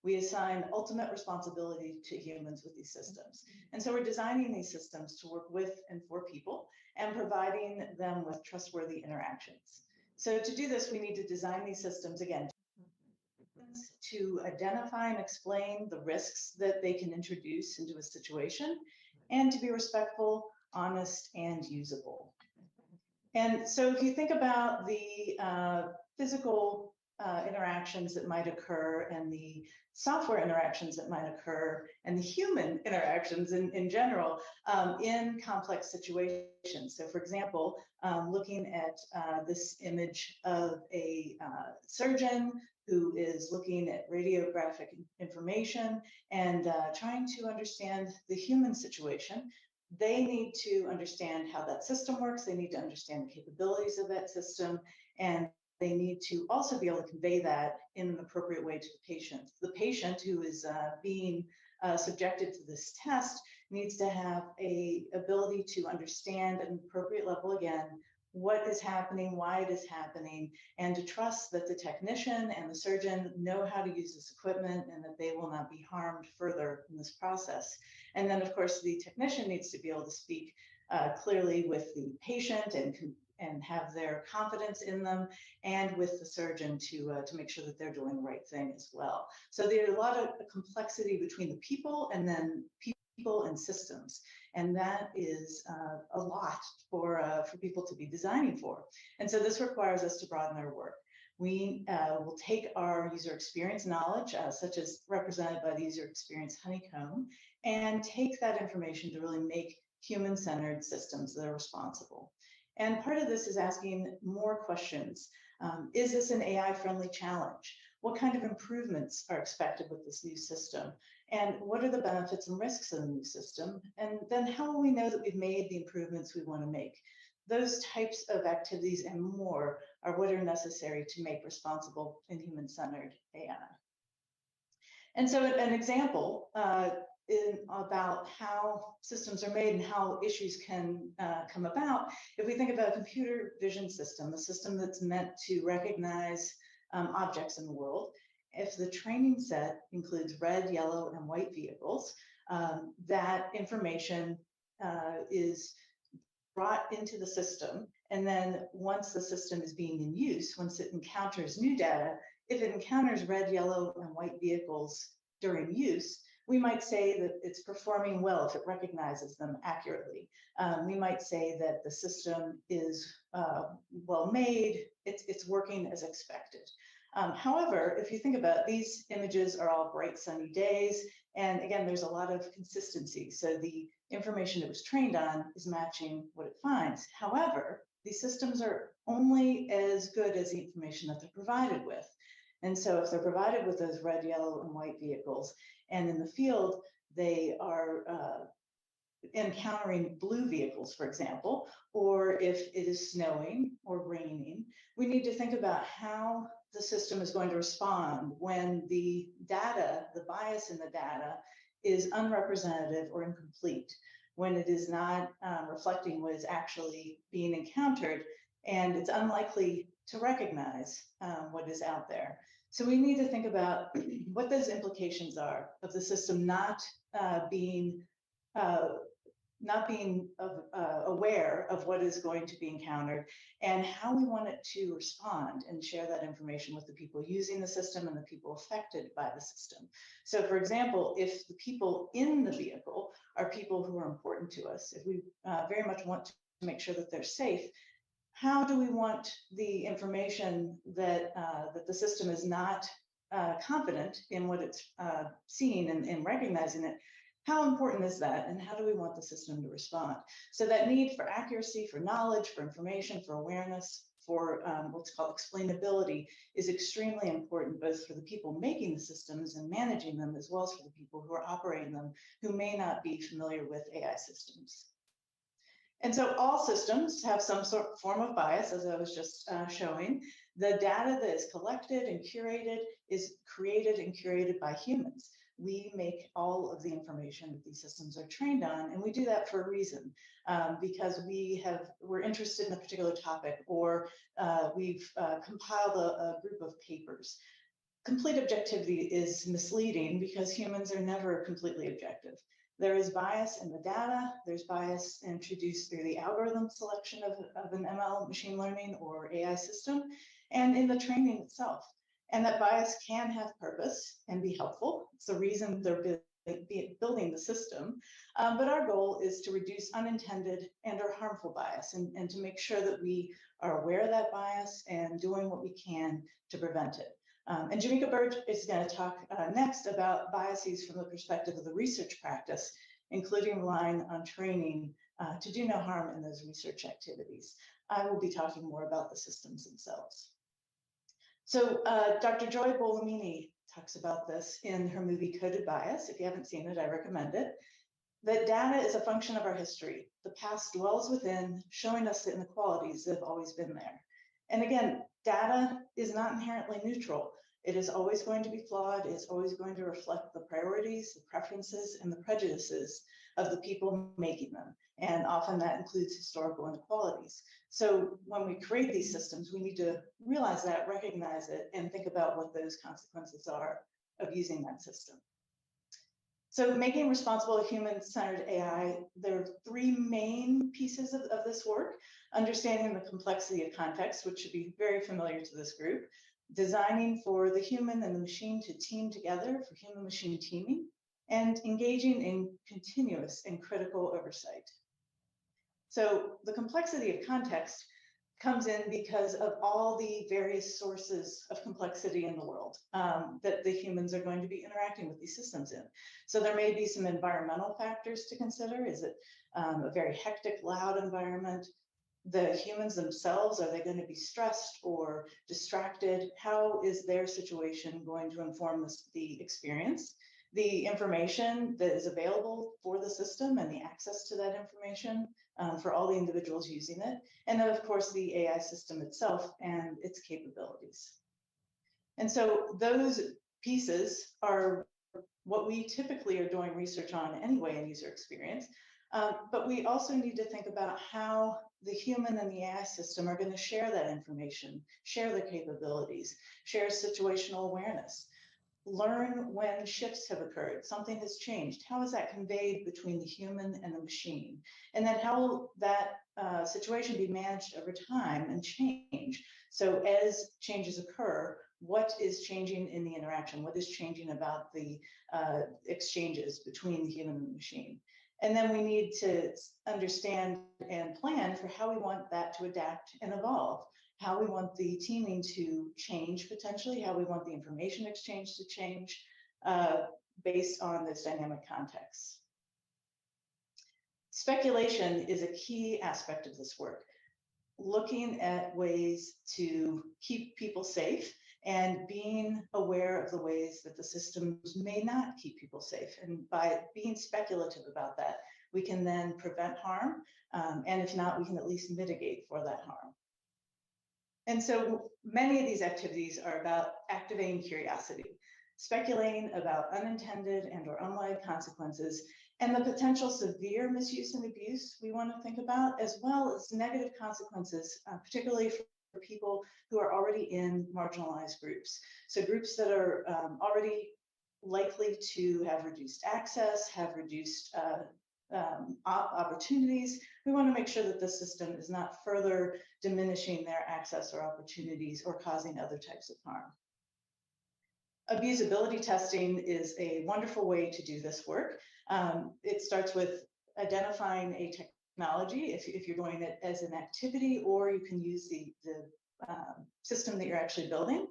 We assign ultimate responsibility to humans with these systems. And so we're designing these systems to work with and for people and providing them with trustworthy interactions. So to do this, we need to design these systems, again, to identify and explain the risks that they can introduce into a situation, and to be respectful, honest, and usable. And so if you think about the physical interactions that might occur and the software interactions that might occur and the human interactions in general in complex situations. So for example, looking at this image of a surgeon who is looking at radiographic information and trying to understand the human situation. They need to understand how that system works. They need to understand the capabilities of that system, and they need to also be able to convey that in an appropriate way to the patient. The patient who is being subjected to this test needs to have an ability to understand at an appropriate level, again, what is happening, why it is happening, and to trust that the technician and the surgeon know how to use this equipment and that they will not be harmed further in this process. And then, of course, the technician needs to be able to speak clearly with the patient and have their confidence in them, and with the surgeon to make sure that they're doing the right thing as well. So there's a lot of complexity between the people and then people and systems, and that is a lot for people to be designing for. And so this requires us to broaden our work. We will take our user experience knowledge, such as represented by the user experience honeycomb, and take that information to really make human-centered systems that are responsible. And part of this is asking more questions. Is this an AI-friendly challenge? What kind of improvements are expected with this new system? And what are the benefits and risks of the new system? And then how will we know that we've made the improvements we want to make? Those types of activities and more are what are necessary to make responsible and human-centered AI. And so an example about how systems are made and how issues can come about. If we think about a computer vision system, a system that's meant to recognize objects in the world, if the training set includes red, yellow, and white vehicles, that information is brought into the system. And then once the system is being in use, once it encounters new data, if it encounters red, yellow, and white vehicles during use, we might say that it's performing well if it recognizes them accurately. We might say that the system is well made, it's working as expected. However, if you think about it, these images are all bright sunny days, and again, there's a lot of consistency. So the information it was trained on is matching what it finds. However, these systems are only as good as the information that they're provided with. And so if they're provided with those red, yellow, and white vehicles, and in the field they are encountering blue vehicles, for example, or if it is snowing or raining, we need to think about how the system is going to respond when the data, the bias in the data, is unrepresentative or incomplete, when it is not reflecting what is actually being encountered, and it's unlikely to recognize what is out there. So we need to think about what those implications are of the system not being aware of what is going to be encountered, and how we want it to respond and share that information with the people using the system and the people affected by the system. So for example, if the people in the vehicle are people who are important to us, if we very much want to make sure that they're safe, how do we want the information that that the system is not confident in what it's seeing and recognizing it? How important is that, and how do we want the system to respond? So that need for accuracy, for knowledge, for information, for awareness, for what's called explainability is extremely important, both for the people making the systems and managing them, as well as for the people who are operating them, who may not be familiar with AI systems. And so all systems have some form of bias, as I was just showing. The data that is collected and curated is created and curated by humans. We make all of the information that these systems are trained on, and we do that for a reason, because we're interested in a particular topic, or we've compiled a group of papers. complete objectivity is misleading because humans are never completely objective. There is bias in the data, there's bias introduced through the algorithm selection of an ML, machine learning, or AI system, and in the training itself. And that bias can have purpose and be helpful. It's the reason they're building the system. But our goal is to reduce unintended and or harmful bias and to make sure that we are aware of that bias and doing what we can to prevent it. And Jamaica Bird is going to talk next about biases from the perspective of the research practice, including relying on training to do no harm in those research activities. I will be talking more about the systems themselves. So Dr. Joy Bolamini talks about this in her movie Coded Bias. If you haven't seen it, I recommend it. That data is a function of our history. The past dwells within, showing us the inequalities that have always been there. And again, data is not inherently neutral. It is always going to be flawed. It's always going to reflect the priorities, the preferences, and the prejudices of the people making them. And often that includes historical inequalities. So when we create these systems, we need to realize that, recognize it, and think about what those consequences are of using that system. So making responsible human-centered AI, there are three main pieces of this work: understanding the complexity of context, which should be very familiar to this group, designing for the human and the machine to team together for human-machine teaming, and engaging in continuous and critical oversight. So the complexity of context comes in because of all the various sources of complexity in the world that the humans are going to be interacting with these systems in. So there may be some environmental factors to consider. Is it a very hectic, loud environment? The humans themselves, are they going to be stressed or distracted? How is their situation going to inform the experience? The information that is available for the system and the access to that information for all the individuals using it. And then, of course, the AI system itself and its capabilities. And so those pieces are what we typically are doing research on anyway in user experience. But we also need to think about how the human and the AI system are going to share that information, share their capabilities, share situational awareness, learn when shifts have occurred, something has changed. How is that conveyed between the human and the machine? And then how will that situation be managed over time and change? So as changes occur, what is changing in the interaction? What is changing about the exchanges between the human and the machine? And then we need to understand and plan for how we want that to adapt and evolve, how we want the teaming to change potentially, how we want the information exchange to change based on this dynamic context. Speculation is a key aspect of this work, looking at ways to keep people safe and being aware of the ways that the systems may not keep people safe. And by being speculative about that, we can then prevent harm. And if not, we can at least mitigate for that harm. And so many of these activities are about activating curiosity, speculating about unintended and or unwanted consequences, and the potential severe misuse and abuse we want to think about, as well as negative consequences, particularly for people who are already in marginalized groups. So groups that are already likely to have reduced access, have reduced opportunities. We want to make sure that the system is not further diminishing their access or opportunities or causing other types of harm. Abusability testing is a wonderful way to do this work. It starts with identifying a technology if you're doing it as an activity, or you can use the system that you're actually building,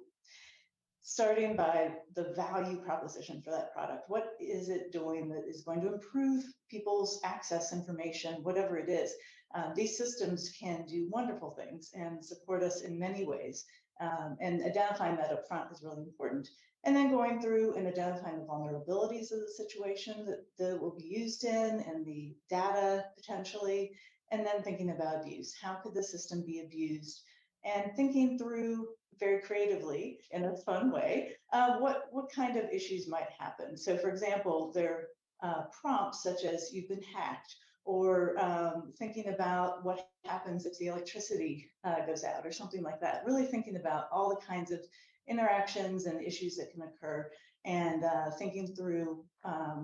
starting by the value proposition for that product. What is it doing that is going to improve people's access information, whatever it is? These systems can do wonderful things and support us in many ways. And identifying that up front is really important. And then going through and identifying the vulnerabilities of the situation that will be used in and the data potentially, and then thinking about abuse. How could the system be abused? And thinking through very creatively in a fun way, what kind of issues might happen. So for example, there are prompts such as "you've been hacked," or thinking about what happens if the electricity goes out or something like that. Really thinking about all the kinds of interactions and issues that can occur, and thinking through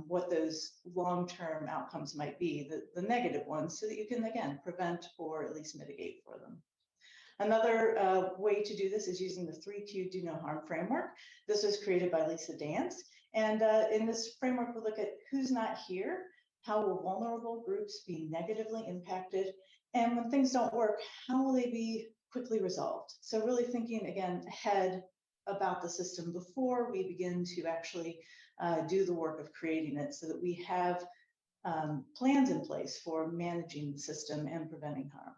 what those long-term outcomes might be, the negative ones, so that you can, again, prevent or at least mitigate for them. Another way to do this is using the 3Q Do No Harm framework. This was created by Lisa Dance. And in this framework, we look at who's not here, how will vulnerable groups be negatively impacted, and when things don't work, how will they be quickly resolved? So really thinking, again, ahead about the system before we begin to actually do the work of creating it, so that we have plans in place for managing the system and preventing harm.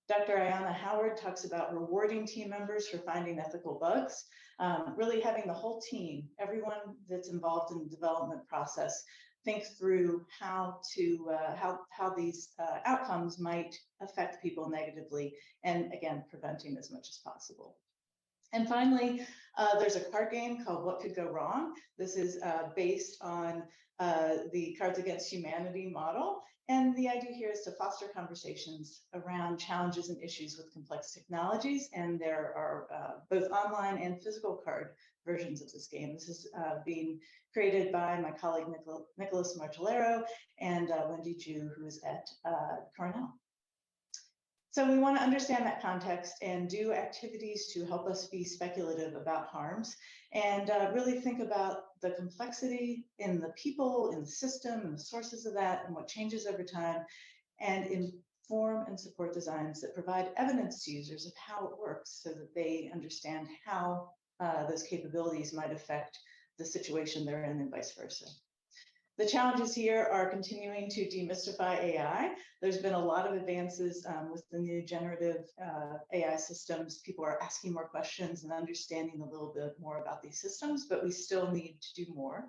Dr. Ayanna Howard talks about rewarding team members for finding ethical bugs, really having the whole team, everyone that's involved in the development process, think through how these outcomes might affect people negatively, and again, preventing as much as possible. And finally, there's a card game called What Could Go Wrong? This is based on the Cards Against Humanity model. And the idea here is to foster conversations around challenges and issues with complex technologies. And there are both online and physical card versions of this game. This is being created by my colleague Nicholas Martellero and Wendy Ju, who is at Cornell. So we want to understand that context and do activities to help us be speculative about harms, and really think about the complexity in the people, in the system, and the sources of that, and what changes over time, and inform and support designs that provide evidence to users of how it works, so that they understand how those capabilities might affect the situation they're in, and vice versa. The challenges here are continuing to demystify AI. There's been a lot of advances with the new generative AI systems. People are asking more questions and understanding a little bit more about these systems, but we still need to do more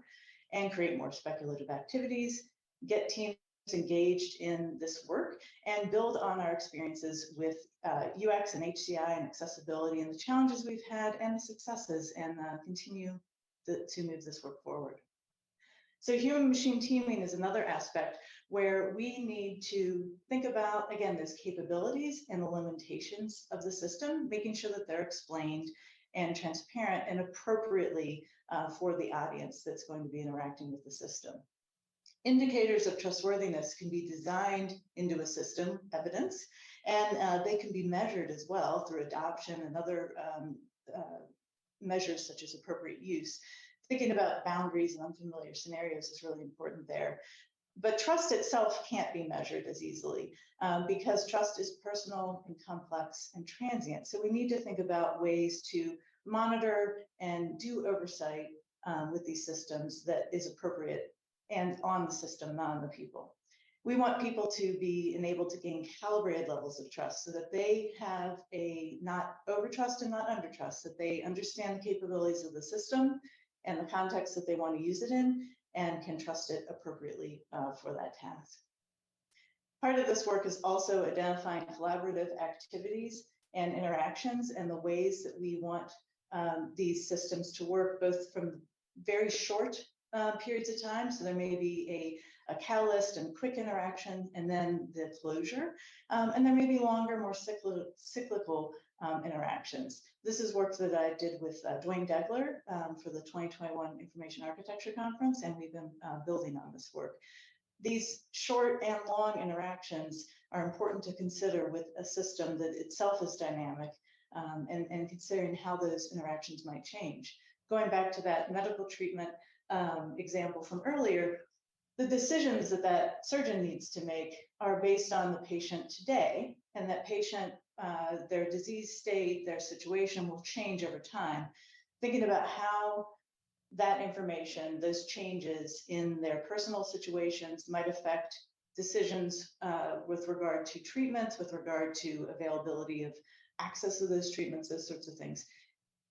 and create more speculative activities, get teams engaged in this work, and build on our experiences with UX and HCI and accessibility, and the challenges we've had and the successes, and continue to move this work forward. So human-machine teaming is another aspect where we need to think about, again, those capabilities and the limitations of the system, making sure that they're explained and transparent and appropriately for the audience that's going to be interacting with the system. Indicators of trustworthiness can be designed into a system, evidence, and they can be measured as well through adoption and other measures such as appropriate use. Thinking about boundaries and unfamiliar scenarios is really important there. But trust itself can't be measured as easily because trust is personal and complex and transient. So we need to think about ways to monitor and do oversight with these systems that is appropriate and on the system, not on the people. We want people to be enabled to gain calibrated levels of trust so that they have a not over trust and not under trust, that they understand the capabilities of the system and the context that they want to use it in, and can trust it appropriately for that task. Part of this work is also identifying collaborative activities and interactions and the ways that we want these systems to work, both from very short periods of time, so there may be a catalyst and quick interaction, and then the closure, and there may be longer, more cyclical interactions. This is work that I did with Dwayne Degler for the 2021 Information Architecture Conference, and we've been building on this work. These short and long interactions are important to consider with a system that itself is dynamic, and considering how those interactions might change. Going back to that medical treatment example from earlier, the decisions that that surgeon needs to make are based on the patient today, and that patient, their disease state, their situation will change over time. Thinking about how that information, those changes in their personal situations might affect decisions with regard to treatments, with regard to availability of access to those treatments, those sorts of things.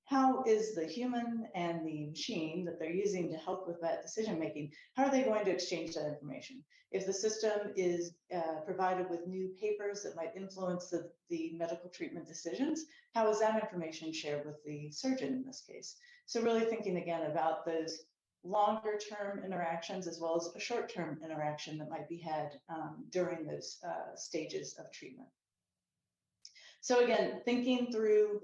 How is the human and the machine that they're using to help with that decision making, how are they going to exchange that information? If the system is provided with new papers that might influence the medical treatment decisions, how is that information shared with the surgeon in this case? So really thinking again about those longer term interactions as well as a short term interaction that might be had during those stages of treatment. So again, thinking through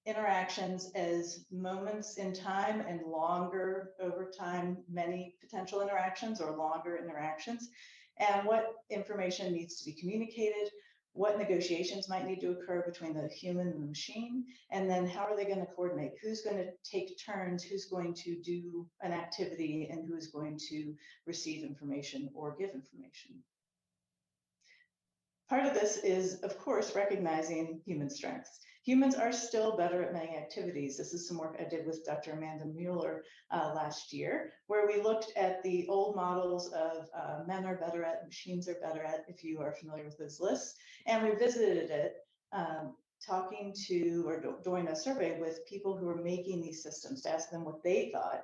interactions as moments in time and longer over time, many potential interactions or longer interactions, and what information needs to be communicated, what negotiations might need to occur between the human and the machine, and then how are they going to coordinate? Who's going to take turns? Who's going to do an activity? And who is going to receive information or give information? Part of this is, of course, recognizing human strengths. Humans are still better at many activities. This is some work I did with Dr. Amanda Mueller last year, where we looked at the old models of men are better at, machines are better at, if you are familiar with those lists, and revisited it, talking to or doing a survey with people who were making these systems to ask them what they thought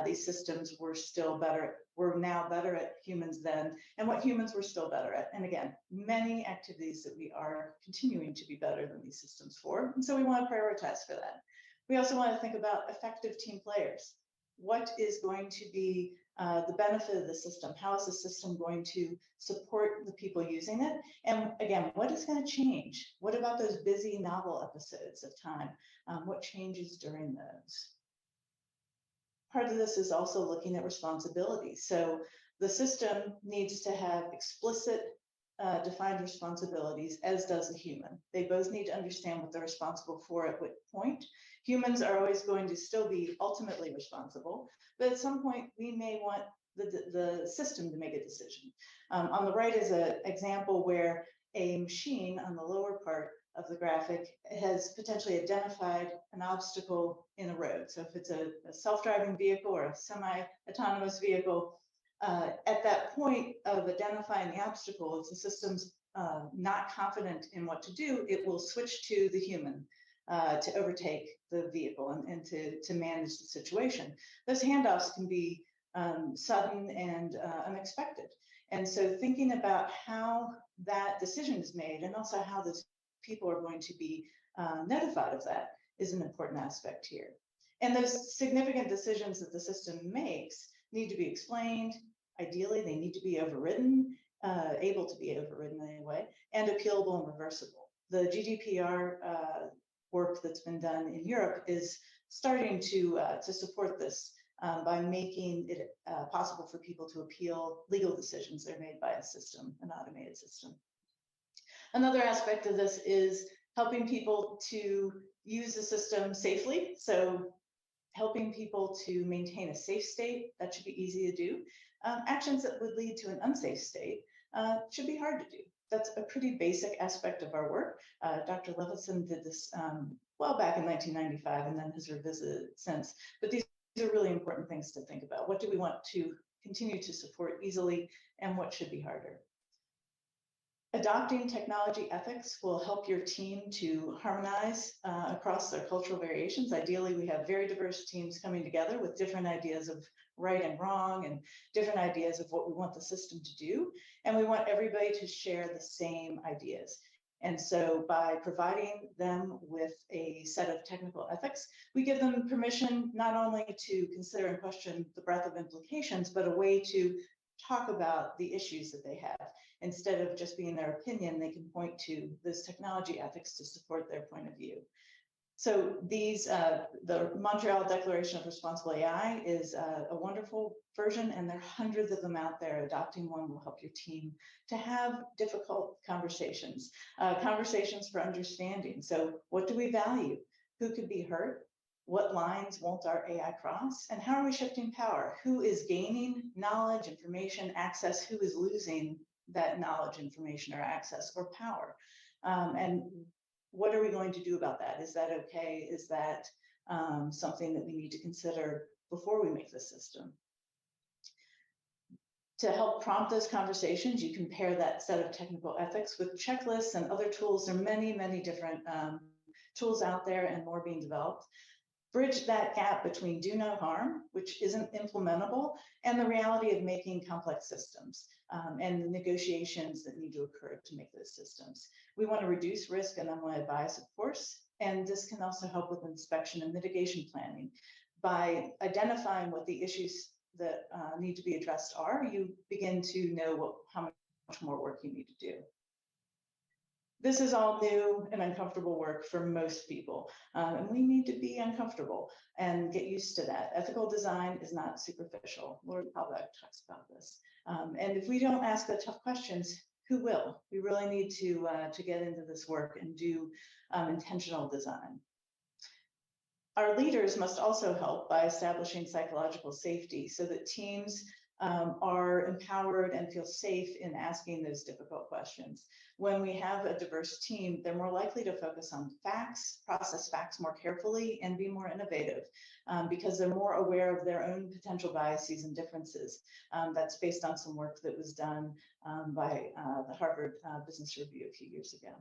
these systems were now better at humans then, and what humans were still better at. And again, many activities that we are continuing to be better than these systems for. And so we want to prioritize for that. We also want to think about effective team players. What is going to be the benefit of the system? How is the system going to support the people using it? And again, what is going to change? What about those busy novel episodes of time? What changes during those? Part of this is also looking at responsibility. So the system needs to have explicit defined responsibilities, as does the human. They both need to understand what they're responsible for at what point. Humans are always going to still be ultimately responsible, but at some point we may want the system to make a decision. On the right is an example where a machine on the lower part of the graphic has potentially identified an obstacle in a road. So if it's a self-driving vehicle or a semi-autonomous vehicle, at that point of identifying the obstacle, if the system's not confident in what to do, it will switch to the human to overtake the vehicle and to manage the situation. Those handoffs can be sudden and unexpected. And so thinking about how that decision is made and also how those people are going to be notified of that is an important aspect here. And those significant decisions that the system makes need to be explained. Ideally, they need to be overridden, able to be overridden anyway, and appealable and reversible. The GDPR work that's been done in Europe is starting to support this by making it possible for people to appeal legal decisions that are made by a system, an automated system. Another aspect of this is helping people to use the system safely. So helping people to maintain a safe state, that should be easy to do. Actions that would lead to an unsafe state should be hard to do. That's a pretty basic aspect of our work. Dr. Levinson did this well back in 1995 and then has revisited it since. But these are really important things to think about. What do we want to continue to support easily and what should be harder? Adopting technology ethics will help your team to harmonize across their cultural variations. Ideally, we have very diverse teams coming together with different ideas of right and wrong and different ideas of what we want the system to do. And we want everybody to share the same ideas. And so by providing them with a set of technical ethics, we give them permission not only to consider and question the breadth of implications, but a way to talk about the issues that they have. Instead of just being their opinion, they can point to this technology ethics to support their point of view. So these, the Montreal Declaration of Responsible AI is a wonderful version, and there are hundreds of them out there. Adopting one will help your team to have difficult conversations, conversations for understanding. So what do we value? Who could be hurt? What lines won't our AI cross? And how are we shifting power? Who is gaining knowledge, information, access? Who is losing that knowledge, information, or access or power? And what are we going to do about that? Is that okay? Is that something that we need to consider before we make the system? To help prompt those conversations, you can pair that set of technical ethics with checklists and other tools. There are many, many different tools out there and more being developed. Bridge that gap between do no harm, which isn't implementable, and the reality of making complex systems and the negotiations that need to occur to make those systems. We want to reduce risk and then want to advise, of course, and this can also help with inspection and mitigation planning. By identifying what the issues that need to be addressed are, you begin to know how much more work you need to do. This is all new and uncomfortable work for most people, and we need to be uncomfortable and get used to that. Ethical design is not superficial. Lord Halbeck talks about this. And if we don't ask the tough questions, who will? We really need to get into this work and do intentional design. Our leaders must also help by establishing psychological safety so that teams are empowered and feel safe in asking those difficult questions. When we have a diverse team, they're more likely to focus on facts, process facts more carefully, and be more innovative because they're more aware of their own potential biases and differences. That's based on some work that was done by the Harvard Business Review a few years ago.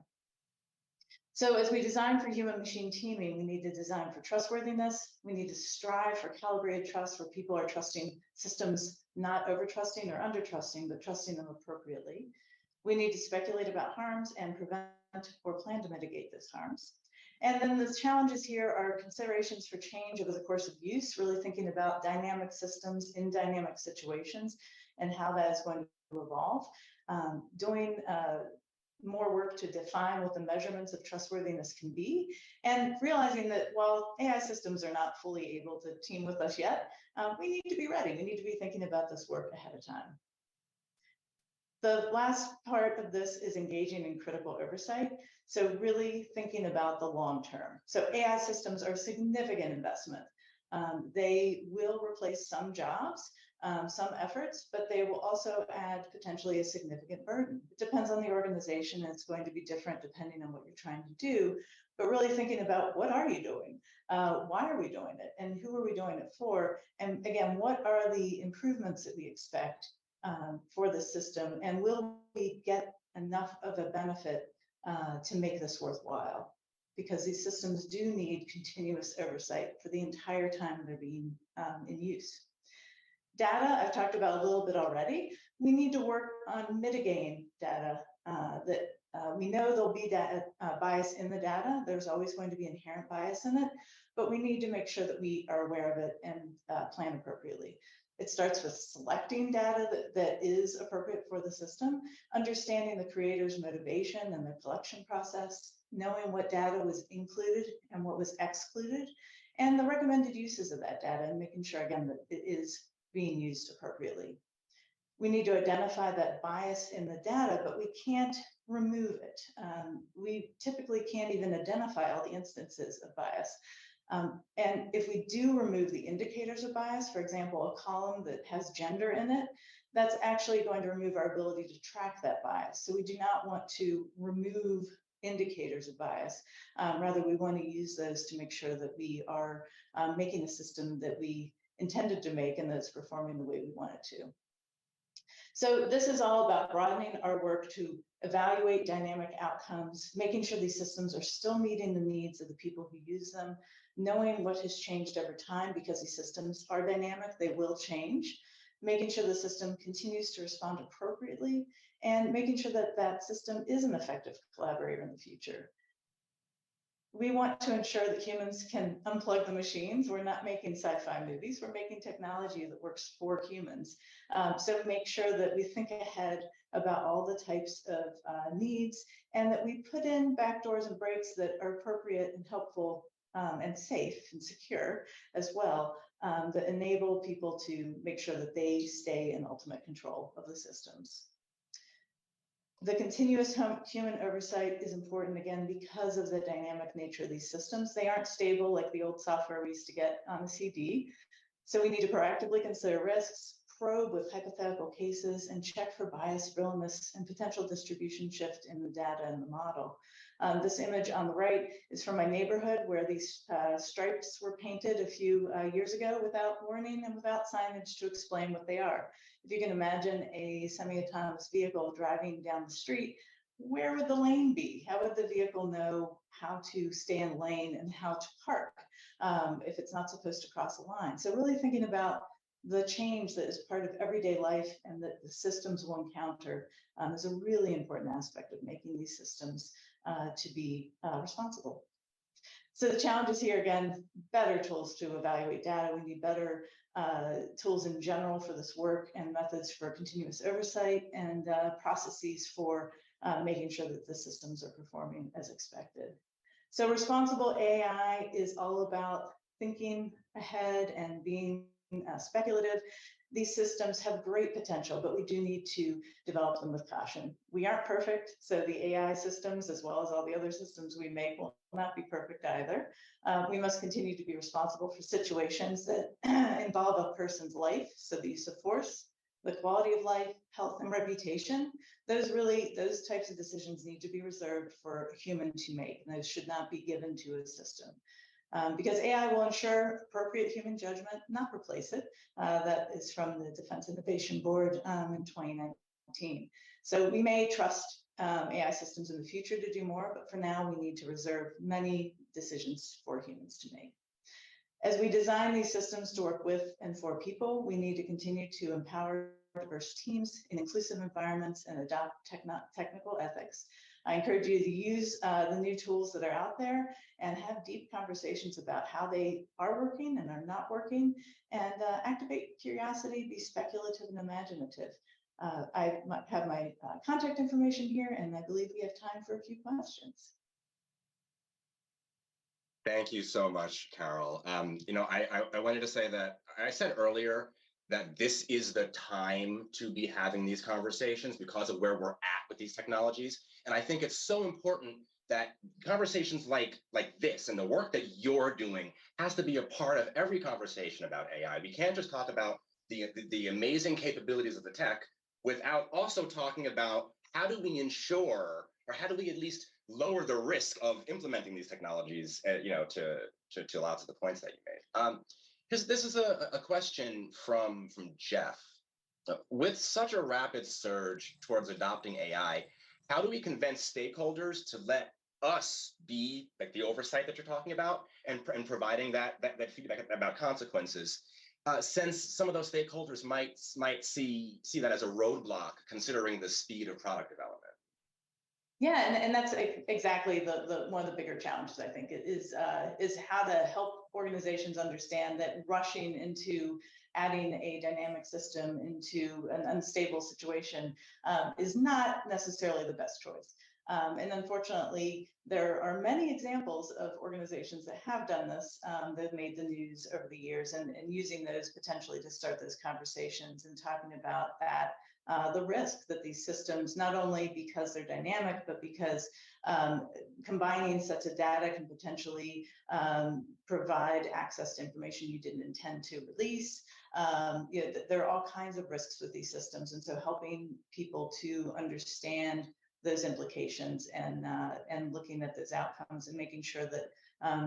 So as we design for human-machine teaming, we need to design for trustworthiness. We need to strive for calibrated trust where people are trusting systems, not over-trusting or under-trusting, but trusting them appropriately. We need to speculate about harms and prevent or plan to mitigate those harms. And then the challenges here are considerations for change over the course of use, really thinking about dynamic systems in dynamic situations and how that is going to evolve. Doing more work to define what the measurements of trustworthiness can be, and realizing that while AI systems are not fully able to team with us yet, we need to be ready. We need to be thinking about this work ahead of time. The last part of this is engaging in critical oversight. So really thinking about the long term. So AI systems are a significant investment. They will replace some jobs, some efforts, but they will also add potentially a significant burden. It depends on the organization, and it's going to be different depending on what you're trying to do, but really thinking about what are you doing? Why are we doing it? And who are we doing it for? And again, what are the improvements that we expect for the system? And will we get enough of a benefit to make this worthwhile? Because these systems do need continuous oversight for the entire time they're being in use. Data, I've talked about a little bit already. We need to work on mitigating data that we know there'll be data, bias in the data. There's always going to be inherent bias in it, but we need to make sure that we are aware of it and plan appropriately. It starts with selecting data that is appropriate for the system, understanding the creator's motivation and the collection process, knowing what data was included and what was excluded, and the recommended uses of that data, and making sure, again, that it is being used appropriately. We need to identify that bias in the data, but we can't remove it. We typically can't even identify all the instances of bias. And if we do remove the indicators of bias, for example, a column that has gender in it, that's actually going to remove our ability to track that bias. So we do not want to remove indicators of bias. Rather, we want to use those to make sure that we are making a system that we intended to make and that's performing the way we want it to. So this is all about broadening our work to evaluate dynamic outcomes, making sure these systems are still meeting the needs of the people who use them, knowing what has changed over time because these systems are dynamic, they will change, making sure the system continues to respond appropriately, and making sure that that system is an effective collaborator in the future. We want to ensure that humans can unplug the machines. We're not making sci-fi movies. We're making technology that works for humans. So make sure that we think ahead about all the types of needs and that we put in backdoors and breaks that are appropriate and helpful and safe and secure as well, that enable people to make sure that they stay in ultimate control of the systems. The continuous human oversight is important, again, because of the dynamic nature of these systems. They aren't stable like the old software we used to get on a CD. So we need to proactively consider risks, probe with hypothetical cases, and check for bias, realness, and potential distribution shift in the data and the model. This image on the right is from my neighborhood where these stripes were painted a few years ago without warning and without signage to explain what they are. If you can imagine a semi-autonomous vehicle driving down the street, where would the lane be? How would the vehicle know how to stay in lane and how to park if it's not supposed to cross a line? So really thinking about the change that is part of everyday life and that the systems will encounter is a really important aspect of making these systems to be responsible. So the challenges here, again, better tools to evaluate data. We need better tools in general for this work and methods for continuous oversight and processes for making sure that the systems are performing as expected. So responsible AI is all about thinking ahead and being speculative. These systems have great potential, but we do need to develop them with caution. We aren't perfect, so the AI systems, as well as all the other systems we make, will not be perfect either. We must continue to be responsible for situations that involve a person's life, so the use of force, the quality of life, health, and reputation. Those types of decisions need to be reserved for a human to make, and those should not be given to a system. Because AI will ensure appropriate human judgment, not replace it. That is from the Defense Innovation Board in 2019. So we may trust AI systems in the future to do more, but for now we need to reserve many decisions for humans to make. As we design these systems to work with and for people, we need to continue to empower diverse teams in inclusive environments and adopt technical ethics. I encourage you to use the new tools that are out there and have deep conversations about how they are working and are not working, and activate curiosity, be speculative and imaginative. I have my contact information here, and I believe we have time for a few questions. Thank you so much, Carol. I wanted to say that I said earlier that this is the time to be having these conversations because of where we're at with these technologies. And I think it's so important that conversations like this and the work that you're doing has to be a part of every conversation about AI. We can't just talk about the amazing capabilities of the tech without also talking about how do we ensure, or how do we at least lower the risk of implementing these technologies, to lots of the points that you made. This is a question from Jeff. With such a rapid surge towards adopting AI, how do we convince stakeholders to let us be like the oversight that you're talking about and providing that feedback about consequences, since some of those stakeholders might see that as a roadblock considering the speed of product development? Yeah, and that's exactly the one of the bigger challenges, I think, is how to help organizations understand that rushing into adding a dynamic system into an unstable situation is not necessarily the best choice. And unfortunately, there are many examples of organizations that have done this, that have made the news over the years, and using those potentially to start those conversations and talking about that. The risk that these systems, not only because they're dynamic, but because combining sets of data can potentially provide access to information you didn't intend to release. There are all kinds of risks with these systems, and so helping people to understand those implications and looking at those outcomes and making sure that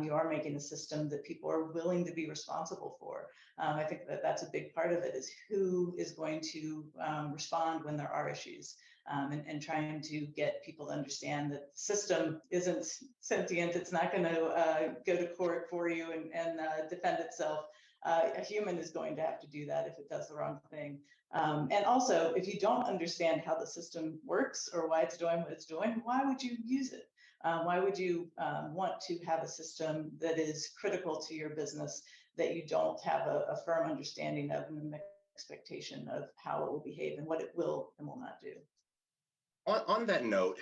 you are making a system that people are willing to be responsible for. I think that that's a big part of it, is who is going to respond when there are issues, and trying to get people to understand that the system isn't sentient. It's not going to go to court for you and defend itself. A human is going to have to do that if it does the wrong thing. And also, if you don't understand how the system works or why it's doing what it's doing, why would you use it? Why would you want to have a system that is critical to your business that you don't have a firm understanding of and an expectation of how it will behave and what it will and will not do? On that note,